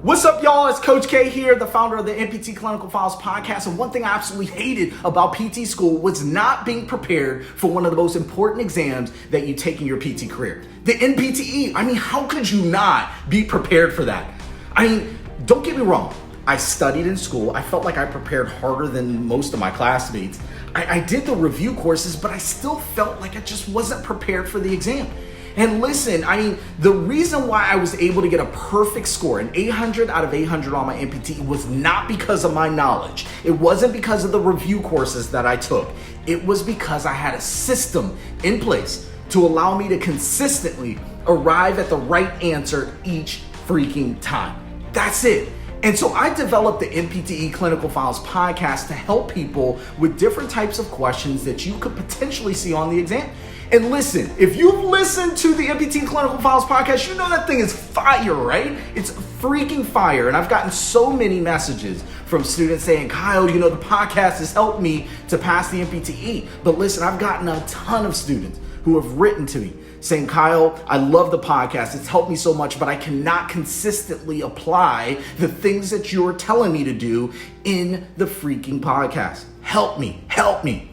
What's up, y'all? It's Coach K here, the founder of the NPTE Clinical Files podcast. And one thing I absolutely hated about PT school was not being prepared for one of the most important exams that you take in your PT career. The NPTE. I mean, how could you not be prepared for that? I mean, don't get me wrong. I studied in school. I felt like I prepared harder than most of my classmates. I did the review courses, but I still felt like I just wasn't prepared for the exam. And listen, I mean, the reason why I was able to get a perfect score, an 800 out of 800 on my NPTE, was not because of my knowledge. It wasn't because of the review courses that I took. It was because I had a system in place to allow me to consistently arrive at the right answer each freaking time. That's it. And so I developed the NPTE Clinical Files podcast to help people with different types of questions that you could potentially see on the exam. And listen, if you've listened to the NPTE Clinical Files podcast, you know that thing is fire, right? It's freaking fire. And I've gotten so many messages from students saying, Kyle, you know, the podcast has helped me to pass the NPTE. But listen, I've gotten a ton of students who have written to me saying, Kyle, I love the podcast. It's helped me so much, but I cannot consistently apply the things that you're telling me to do in the freaking podcast. Help me, help me.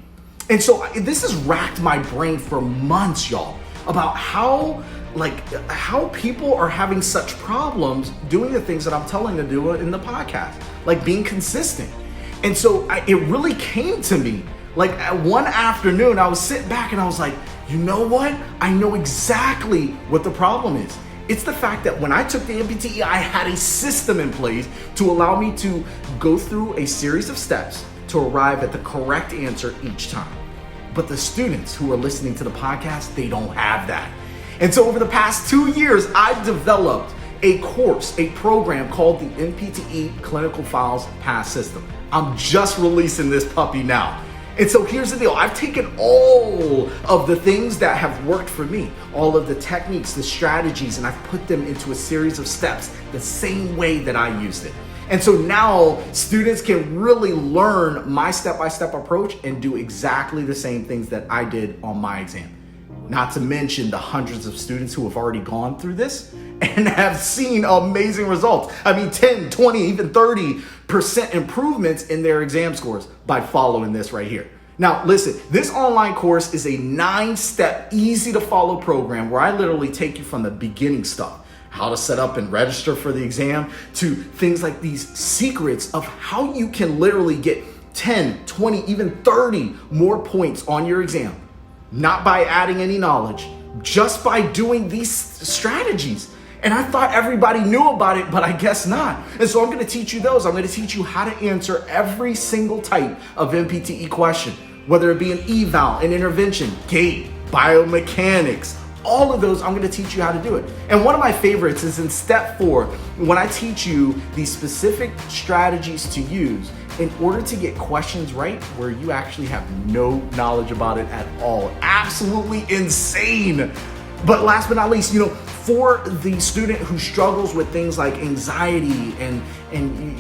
And so this has racked my brain for months, y'all, about how people are having such problems doing the things that I'm telling them to do in the podcast, like being consistent. And so it really came to me, like one afternoon, I was sitting back and I was like, you know what? I know exactly what the problem is. It's the fact that when I took the NPTE, I had a system in place to allow me to go through a series of steps to arrive at the correct answer each time. But the students who are listening to the podcast, they don't have that. And so over the past 2 years, I've developed a course, a program called the NPTE Clinical Files Pass System. I'm just releasing this puppy now. And so here's the deal. I've taken all of the things that have worked for me, all of the techniques, the strategies, and I've put them into a series of steps the same way that I used it. And so now students can really learn my step-by-step approach and do exactly the same things that I did on my exam. Not to mention the hundreds of students who have already gone through this and have seen amazing results. I mean, 10, 20, even 30% improvements in their exam scores by following this right here. Now, listen, this online course is a 9-step, easy to follow program where I literally take you from the beginning stuff, how to set up and register for the exam, to things like these secrets of how you can literally get 10, 20, even 30 more points on your exam, not by adding any knowledge, just by doing these strategies. And I thought everybody knew about it, but I guess not. And so I'm gonna teach you those. I'm gonna teach you how to answer every single type of NPTE question, whether it be an eval, an intervention, gait, biomechanics, all of those, I'm gonna teach you how to do it. And one of my favorites is in step 4, when I teach you these specific strategies to use in order to get questions right where you actually have no knowledge about it at all. Absolutely insane. But last but not least, you know, for the student who struggles with things like anxiety and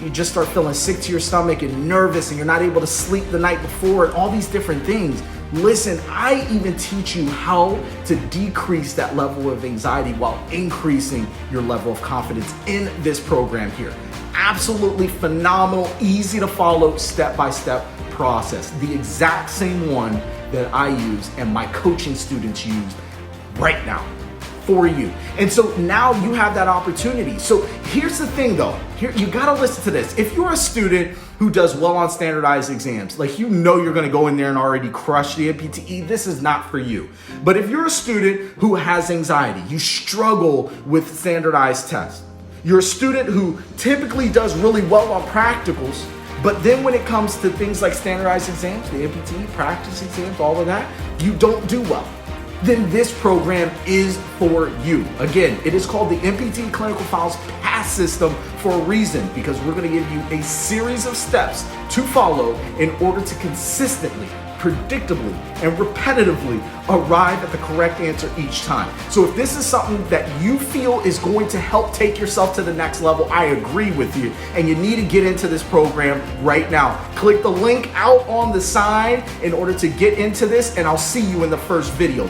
you just start feeling sick to your stomach and nervous and you're not able to sleep the night before and all these different things, listen, I even teach you how to decrease that level of anxiety while increasing your level of confidence in this program here. Absolutely phenomenal, easy to follow, step-by-step process. The exact same one that I use and my coaching students use right now for you. And so now you have that opportunity. So here's the thing though, here you gotta listen to this. If you're a student who does well on standardized exams, like you know you're gonna go in there and already crush the NPTE, this is not for you. But if you're a student who has anxiety, you struggle with standardized tests, you're a student who typically does really well on practicals, but then when it comes to things like standardized exams, the NPTE, practice exams, all of that, you don't do well, then this program is for you. Again, it is called the NPTE Clinical Files Pass System for a reason, because we're gonna give you a series of steps to follow in order to consistently, predictably, and repetitively arrive at the correct answer each time. So if this is something that you feel is going to help take yourself to the next level, I agree with you, and you need to get into this program right now. Click the link out on the side in order to get into this, and I'll see you in the first video.